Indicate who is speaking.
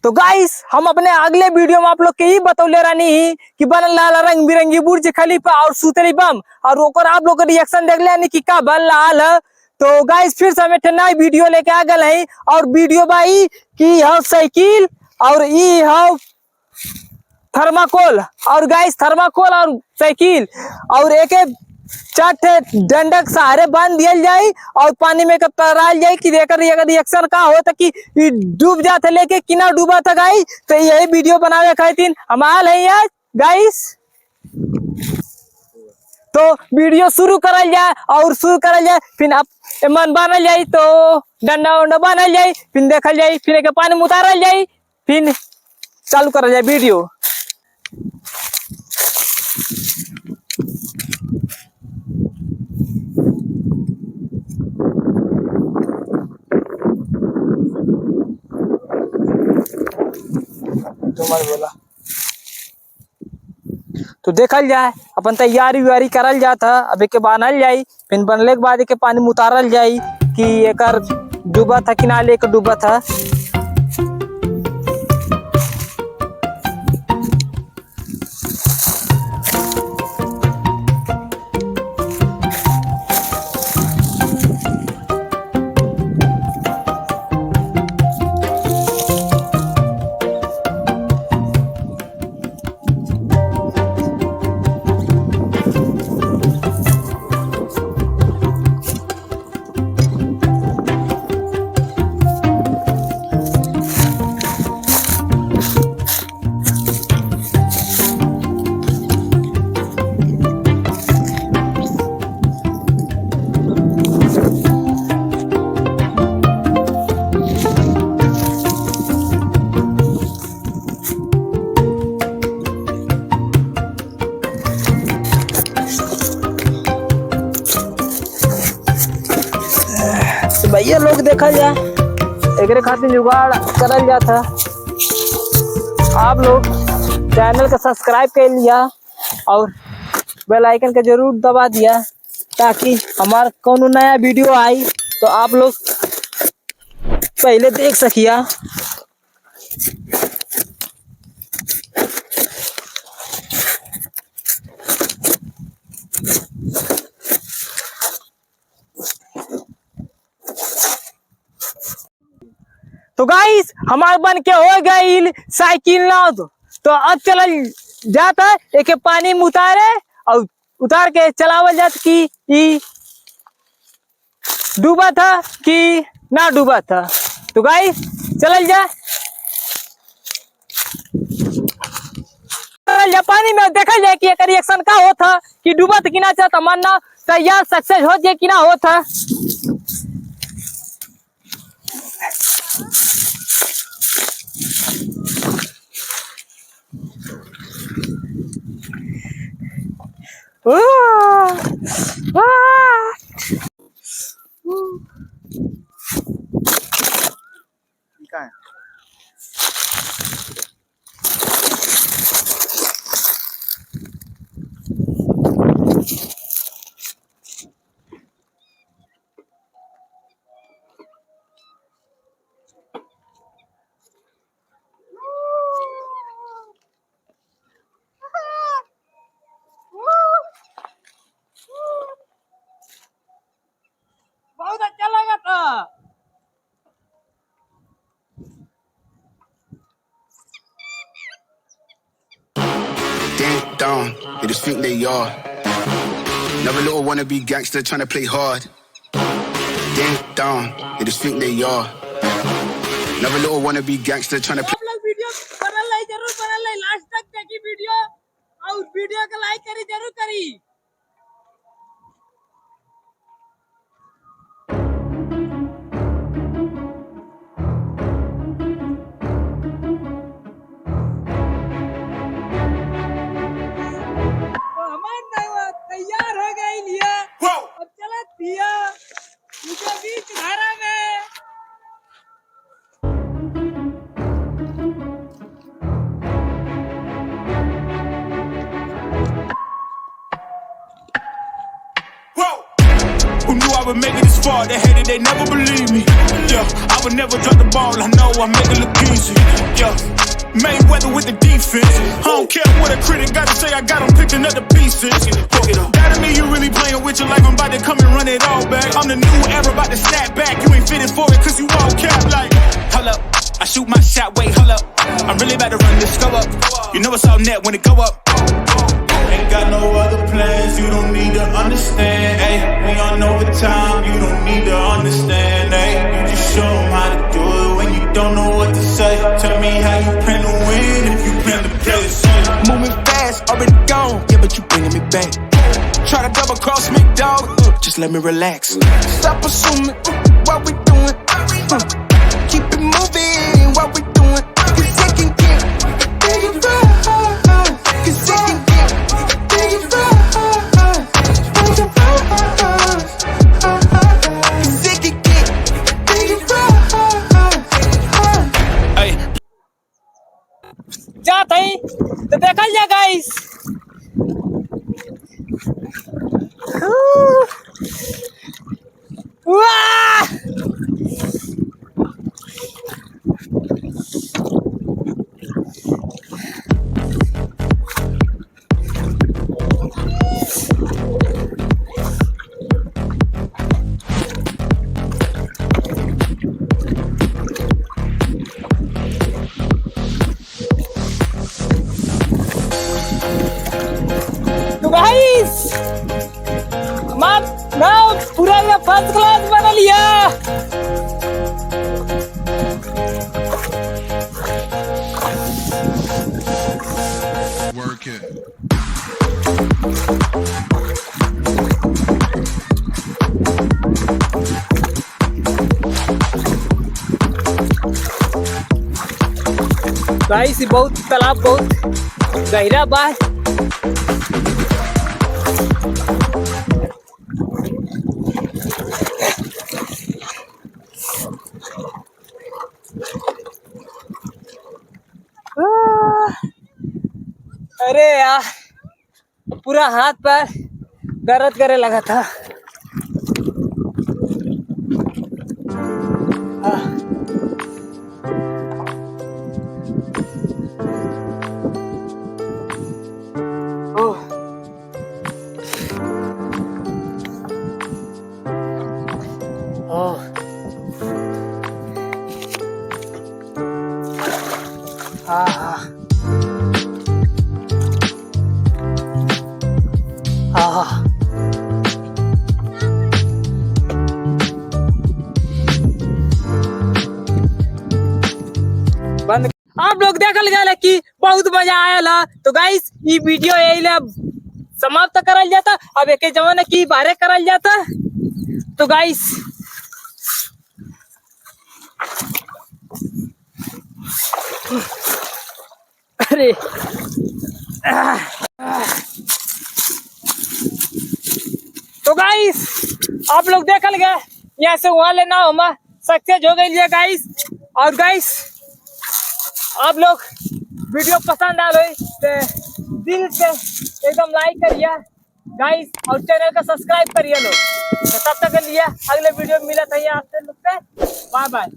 Speaker 1: तो गाइस हम अपने अगले वीडियो में आप लोग के ही बतौले रानी कि बनल लाल रंग बिरंगी बुर्ज खलीफा और सुतली बम और ओकर आप लोग रिएक्शन देख ले कि का बन लाल है। तो गाइस फिर से हमें नई वीडियो लेके आ गए हैं और वीडियो भाई की है साइकिल और ई है थर्माकोल और गाइस थर्माकोल और साइकिल और एक चार डंडक सहारे बांध दिया जाए और पानी में तराल जाए कि रिएक्शन का हो तो कि डूब जाते लेके किना डूबा था गाइस। तो यही वीडियो बनावे खातिर हम आल है यार गाइस। तो वीडियो शुरू करल जाए और शुरू करल जाए फिर आप मन बनल जाए तो डंडा उंडा बनल जाए फिर देखल जाए फिर के पानी में उतारल जाए फिर चालू करल जाए वीडियो। बोला तो देखल जाए अपन तैयारी व्यारी करल जाता अब के बनल जाई फिर बनले के बाद के पानी में उतारल जाई कि एकर डूबा था कि ना लेकर डूबा था। भैया लोग देखा जाए एक खातिर जुगाड़ करल जाता। आप लोग चैनल का सब्सक्राइब कर लिया और बेल आइकन का जरूर दबा दिया ताकि हमारा कोनो नया वीडियो आई तो आप लोग पहले देख सकिया। तो गाइस हमारे बन के हो गई साइकिल ना तो अब चल जाता एक पानी में उतारे और उतार के चलावल जात कि डूबा था कि ना डूबा था। तो गाइस चल जा पानी में देखा जाए कि एक रिएक्शन का होता कि डूबा था कि ना चाहता मानना तैयार सक्सेस हो जाए कि ना होता। बहुत अच्छा लगा था।
Speaker 2: Ding dong, they just think they are. Another little wannabe gangster trying to play hard. Ding dong, they just think they are. Another little wannabe gangster trying to play.
Speaker 1: आप लोग वीडियो जरूर बनल लास्ट तक देखी video और video को like करी जरूर करी। तैयार हो गई लिया अब चला दिया मुझे बीच धारा में।
Speaker 3: Who knew I would make it this far? They hated
Speaker 2: it, they never believe me. Yeah, I would never drop the ball, I know I make it look easy. Yeah, Mayweather with the defense. I don't care what a critic gotta say, I got them picking up the pieces. That to me, you really playing with your life, I'm about to come and run it all back. I'm the new era, about to snap back. You ain't fitted for it, cause you all cap like. Hold up, I shoot my shot, wait, hold up. I'm really about to run this, go up. You know it's all net when it go up. Ain't got no other plans, you don't need to understand, ayy. We on overtime, you don't need to understand, ayy. You just show them how to do it when you don't know what to say. Tell me how you plan to win if you plan to play the same. Moving fast, already gone, yeah, but you bringing me back. Try to double cross me, dog, just let me relax. Stop assuming what we doing, keep it moving, what we doing. Cause it can get big right, cause it can get big right, cause it can get big right.
Speaker 1: जात है तो देखा जा guys. वाह guys मैं पूरा first class बना लिया।
Speaker 3: Work it.
Speaker 1: गाइस बहुत तालाब बहुत गहरा बा। अरे यार पूरा हाथ पैर दर्द करे लगा था। ओह ओह हाँ हाँ हाँ बंद। आप लोग देखल गया कि बहुत मजा आया। तो गाइस ये वीडियो यही समाप्त करल जाता। अब एक जमाने की बारे करल जाता। तो गाइस अरे तो गाइस आप लोग देखल गए यहाँ से वहां लेना हमारा सक्सेस हो गई है गाइस। और गाइस आप लोग वीडियो पसंद आ रही तो दिल से एकदम लाइक करिए गाइस और चैनल का सब्सक्राइब करिए लोग। तो तब तक के लिए अगले वीडियो में मिला था आपसे लोग से। Bye bye.